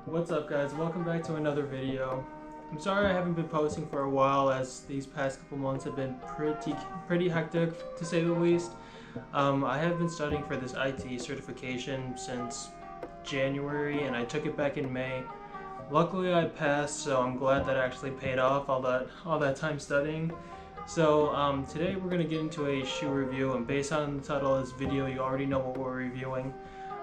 What's up, guys? Welcome back to another video. I'm sorry I haven't been posting for a while, as these past couple months have been pretty hectic, to say the least. I have been studying for this IT certification since January, and I took it back in May. Luckily I passed, so I'm glad that actually paid off all that time studying. So today we're going to get into a shoe review, and based on the title of this video you already know what we're reviewing.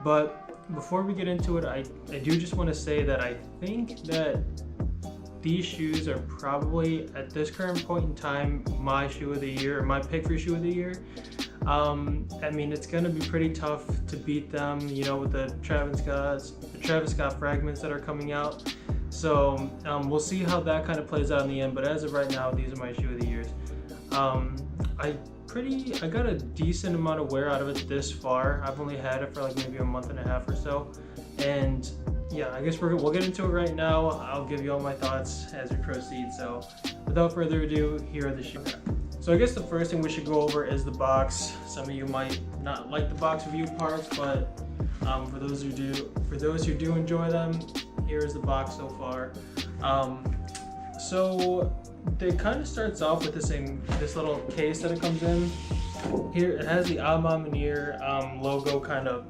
But before we get into it, I do just want to say that I think that these shoes are probably, at this current point in time, my shoe of the year, or my pick for shoe of the year. I mean, it's going to be pretty tough to beat them, you know, with the Travis Scott fragments that are coming out. So we'll see how that kind of plays out in the end, but as of right now, these are my shoe of the years. I got a decent amount of wear out of it this far. I've only had it for like maybe a month and a half or so, and yeah, I guess we'll get into it right now. I'll give you all my thoughts as we proceed. So without further ado, here are the shoes. So I guess the first thing we should go over is the box. Some of you might not like the box review parts, but for those who do enjoy them, here is the box so far. So it kind of starts off with this little case that it comes in. Here it has the A MA MANIERE logo kind of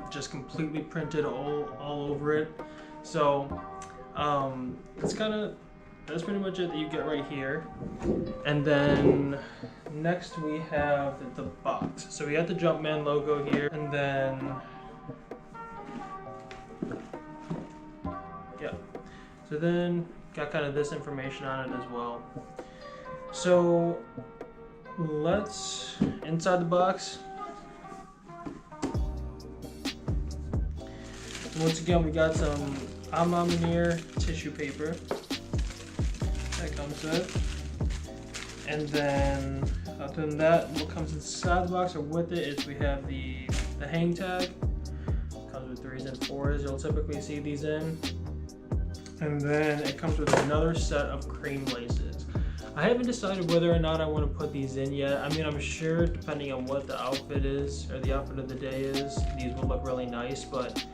just completely printed all over it. So that's pretty much it that you get right here. And then next we have the box. So we have the Jumpman logo here, and then yeah, so then got kind of this information on it as well. So let's, inside the box, once again we got some A MA MANIERE tissue paper that comes with, and then other than that, what comes inside the box or with it is we have the hang tag. It comes with 3s and 4s, you'll typically see these in. And then it comes with another set of cream laces. I haven't decided whether or not I want to put these in yet. I mean, I'm sure depending on what the outfit is, or the outfit of the day is, these will look really nice, but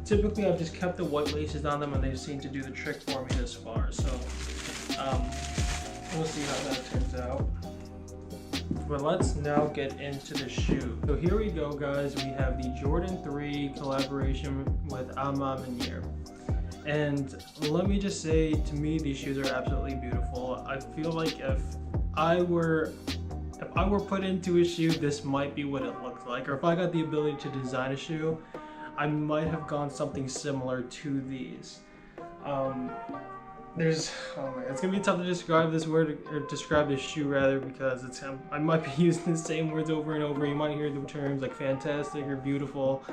typically I've just kept the white laces on them and they seem to do the trick for me this far. So we'll see how that turns out. But let's now get into the shoe. So here we go, guys. We have the Jordan 3 collaboration with A MA MANIERE. And let me just say, to me, these shoes are absolutely beautiful. I feel like if I were put into a shoe, this might be what it looked like. Or if I got the ability to design a shoe, I might have gone something similar to these. It's gonna be tough to describe this word, or describe this shoe rather, because I might be using the same words over and over. You might hear the terms like fantastic or beautiful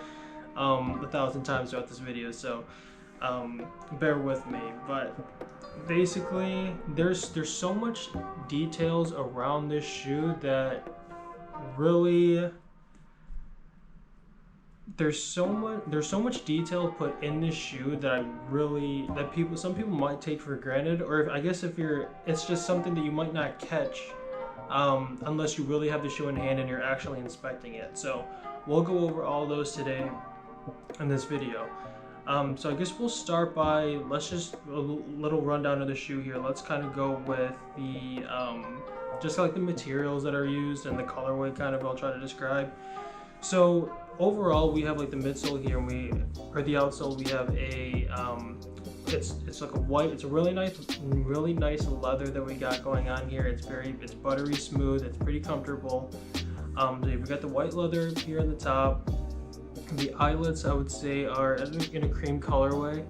1,000 times throughout this video. So bear with me, but basically there's so much details around this shoe that really there's so much detail put in this shoe that some people might take for granted, or it's just something that you might not catch unless you really have the shoe in hand and you're actually inspecting it. So we'll go over all those today in this video. So I guess we'll start by, let's just a little rundown of the shoe here. Let's kind of go with the just like the materials that are used and the colorway kind of I'll try to describe. So overall we have like the midsole here, and the outsole we have a it's like a white, it's a really nice leather that we got going on here. It's buttery smooth, it's pretty comfortable. So we've got the white leather here on the top. The eyelets, I would say, are in a cream colorway.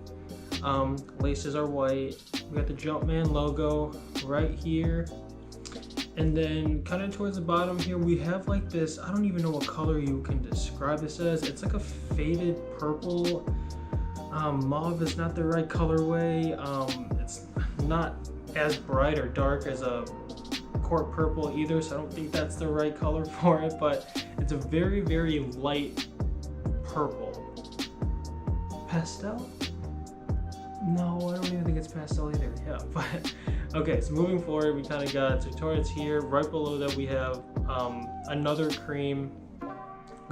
Laces are white. We got the Jumpman logo right here. And then kind of towards the bottom here, we have like this, I don't even know what color you can describe this as. It's like a faded purple. Mauve is not the right colorway. It's not as bright or dark as a court purple either, so I don't think that's the right color for it, but it's a very, very light purple. Pastel? No, I don't even think it's pastel either. Yeah, but okay, so moving forward, we kind of got tutorials here. Right below that we have another cream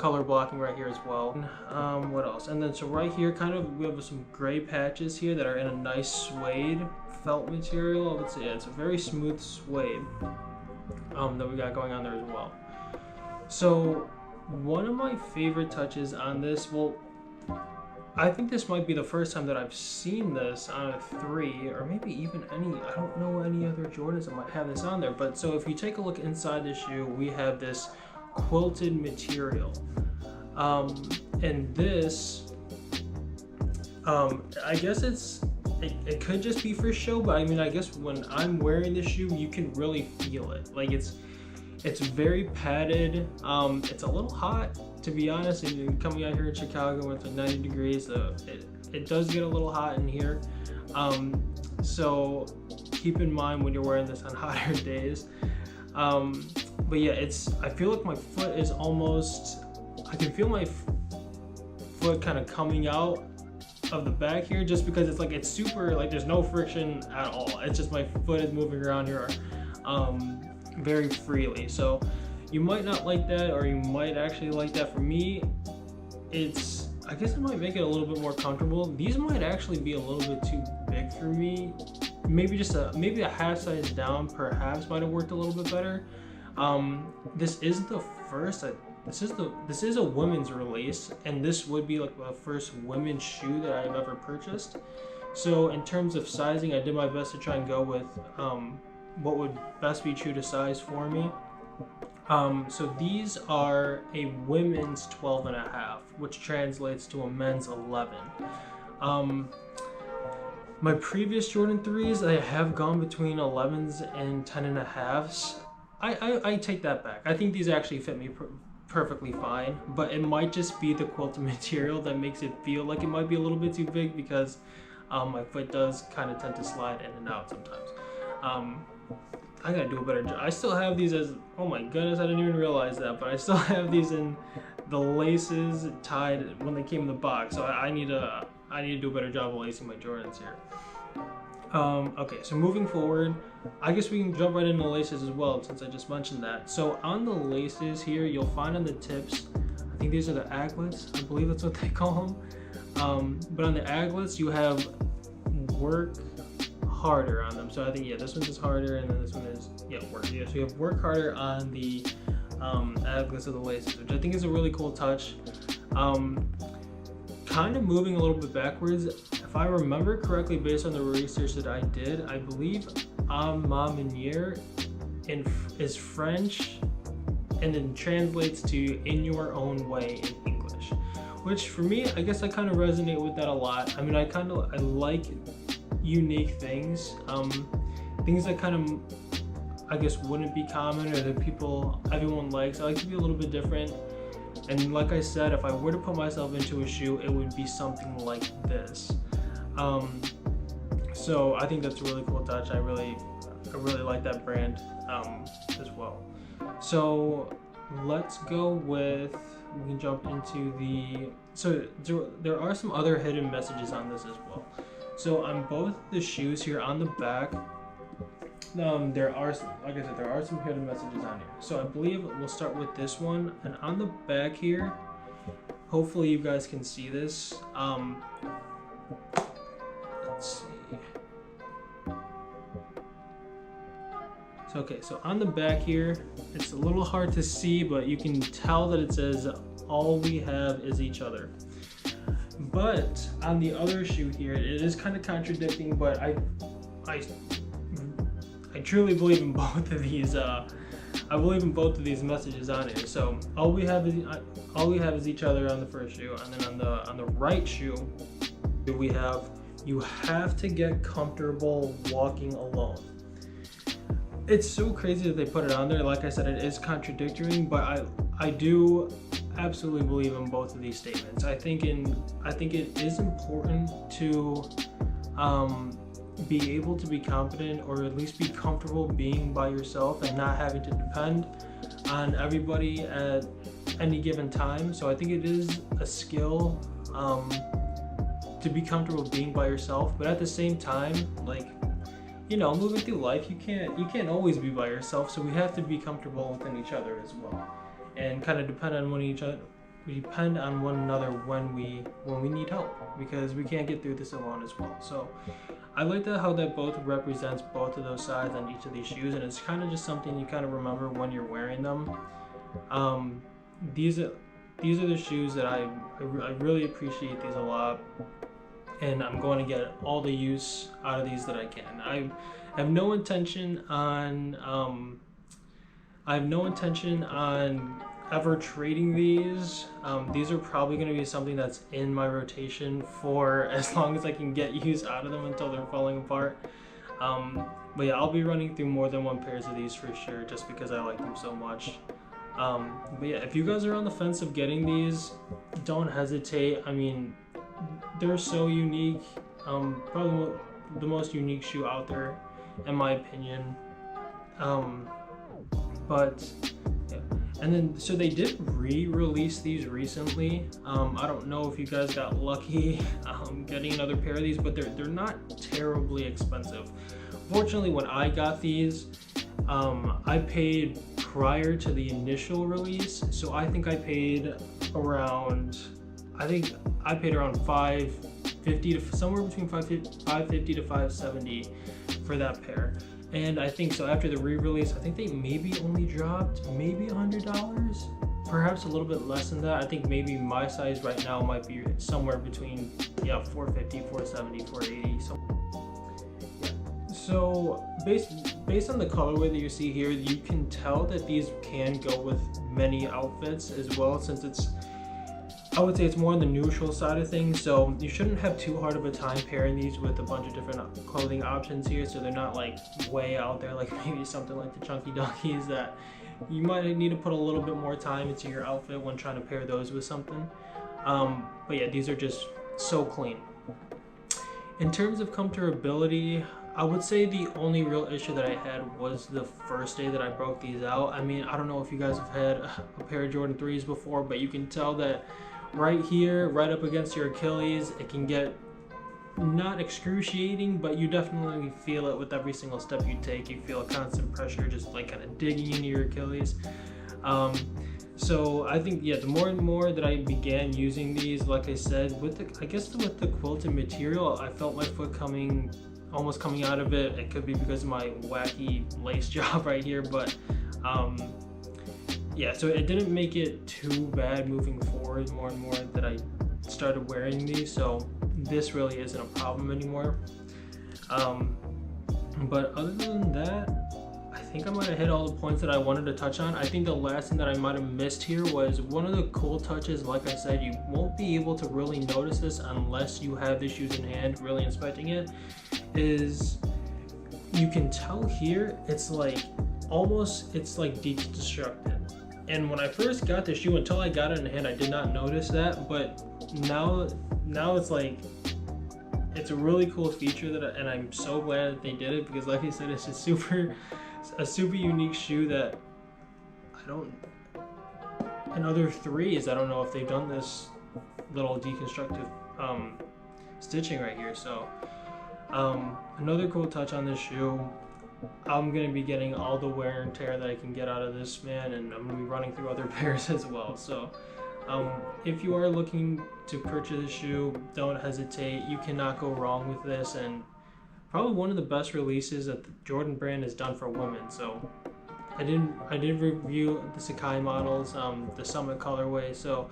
color blocking right here as well. What else? And then so right here, kind of we have some gray patches here that are in a nice suede felt material. Let's see, it's a very smooth suede that we got going on there as well. So one of my favorite touches on this, well, I think this might be the first time that I've seen this on a 3, or maybe even any, I don't know any other Jordans that might have this on there. But so if you take a look inside the shoe, we have this quilted material. And this, I guess it could just be for show, but I mean, I guess when I'm wearing this shoe, you can really feel it. Like it's very padded. It's a little hot, to be honest. And coming out here in Chicago when it's like 90 degrees, it does get a little hot in here. So keep in mind when you're wearing this on hotter days. But yeah, I feel like my foot is almost, I can feel my foot kind of coming out of the back here, just because it's super, like there's no friction at all. It's just my foot is moving around here very freely. So you might not like that, or you might actually like that. For me, I guess it might make it a little bit more comfortable. These might actually be a little bit too big for me. Maybe maybe a half size down perhaps might have worked a little bit better. This is the first, this is a women's release, and this would be like the first women's shoe that I've ever purchased. So in terms of sizing, I did my best to try and go with what would best be true to size for me. So these are a women's 12.5, which translates to a men's 11. My previous Jordan 3s, I have gone between 11s and 10.5s. I take that back. I think these actually fit me perfectly fine, but it might just be the quilted material that makes it feel like it might be a little bit too big, because my foot does kind of tend to slide in and out sometimes. I gotta do a better job. I still have these as, oh my goodness, I didn't even realize that, but I still have these in the laces tied when they came in the box. So I need to do a better job of lacing my Jordans here. Okay, so moving forward, I guess we can jump right into the laces as well, since I just mentioned that. So on the laces here, you'll find on the tips, I think these are the aglets, I believe that's what they call them. But on the aglets, you have work harder on them. So I think, yeah, this one is harder, and then this one is, yeah, work. Yeah, so you have work harder on the aglets of the laces, which I think is a really cool touch. Kind of moving a little bit backwards, if I remember correctly, based on the research that I did, I believe A MA MANIERE is French, and then translates to in your own way in English, which for me, I guess I kind of resonate with that a lot. I mean, I like unique things, things that kind of, I guess, wouldn't be common, or that everyone likes. I like to be a little bit different. And like I said, if I were to put myself into a shoe, it would be something like this. So I think that's a really cool touch. I really like that brand as well. So let's go with, we can jump into so there are some other hidden messages on this as well. So on both the shoes here on the back, there are, like I said, there are some hidden messages on here. So I believe we'll start with this one, and on the back here, hopefully you guys can see this. Let's see. So okay, so on the back here, it's a little hard to see, but you can tell that it says, "All we have is each other." But on the other shoe here, it is kind of contradicting, but I truly believe in both of these. I believe in both of these messages on here. So all we have is each other on the first shoe, and then on the right shoe, we have, you have to get comfortable walking alone. It's so crazy that they put it on there. Like I said, it is contradictory, but I do absolutely believe in both of these statements. I think it is important to be able to be confident, or at least be comfortable being by yourself and not having to depend on everybody at any given time. So I think it is a skill to be comfortable being by yourself, but at the same time, like, you know, moving through life, you can't always be by yourself, so we have to be comfortable within each other as well, and kind of depend on depend on one another when we need help, because we can't get through this alone as well. So I like that how that both represents both of those sides on each of these shoes, and it's kind of just something you kind of remember when you're wearing them. These are the shoes that I really appreciate these a lot, and I'm going to get all the use out of these that I can. I have no intention on ever trading these. These are probably going to be something that's in my rotation for as long as I can get use out of them until they're falling apart. But yeah, I'll be running through more than one pairs of these for sure, just because I like them so much. But yeah, if you guys are on the fence of getting these, don't hesitate. I mean, they're so unique. Probably the most unique shoe out there, in my opinion. But yeah. And then, so they did re-release these recently. I don't know if you guys got lucky getting another pair of these, but they're not terribly expensive. Fortunately, when I got these, I paid prior to the initial release, so I think I paid around, $550 to somewhere between $550 to $570 for that pair. And I think so after the re-release, I think they maybe only dropped maybe $100, perhaps a little bit less than that. I think maybe my size right now might be somewhere between $450, $470, $480. So based on the colorway that you see here, you can tell that these can go with many outfits as well, since I would say it's more on the neutral side of things. So you shouldn't have too hard of a time pairing these with a bunch of different clothing options here, so they're not like way out there like maybe something like the Chunky Donkeys that you might need to put a little bit more time into your outfit when trying to pair those with something. But yeah, these are just so clean. In terms of comfortability, I would say the only real issue that I had was the first day that I broke these out. I mean, I don't know if you guys have had a pair of Jordan 3s before, but you can tell that right here, right up against your Achilles, it can get not excruciating, but you definitely feel it with every single step you take. You feel a constant pressure just like kind of digging into your Achilles. So I think, yeah, the more and more that I began using these, like I said, with the quilted material, I felt my foot almost coming out of it. It could be because of my wacky lace job right here, but yeah, so it didn't make it too bad moving forward more and more that I started wearing these, so this really isn't a problem anymore. But other than that, I think I might have hit all the points that I wanted to touch on. I think the last thing that I might have missed here was one of the cool touches. Like I said, you won't be able to really notice this unless you have the shoes in hand really inspecting it, is you can tell here it's like deconstructed. And when I first got the shoe, until I got it in hand, I did not notice that, but now it's like, it's a really cool feature and I'm so glad that they did it, because like I said, it's just a super unique shoe that in other 3s, I don't know if they've done this little deconstructive stitching right here. So another cool touch on this shoe, I'm going to be getting all the wear and tear that I can get out of this, man, and I'm going to be running through other pairs as well. So if you are looking to purchase a shoe, don't hesitate. You cannot go wrong with this, and probably one of the best releases that the Jordan brand has done for women. So I did review the Sakai models, the Summit colorway, so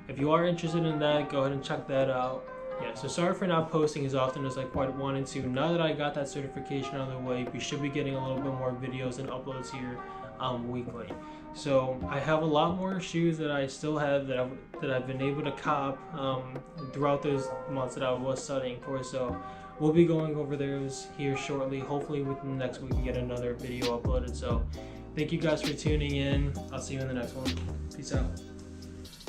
if you are interested in that, go ahead and check that out. Yeah, so sorry for not posting as often as I quite wanted to. Now that I got that certification out of the way, we should be getting a little bit more videos and uploads here weekly. So I have a lot more shoes that I still have that I've been able to cop throughout those months that I was studying for. So we'll be going over those here shortly. Hopefully within the next week we can get another video uploaded. So thank you guys for tuning in. I'll see you in the next one. Peace out.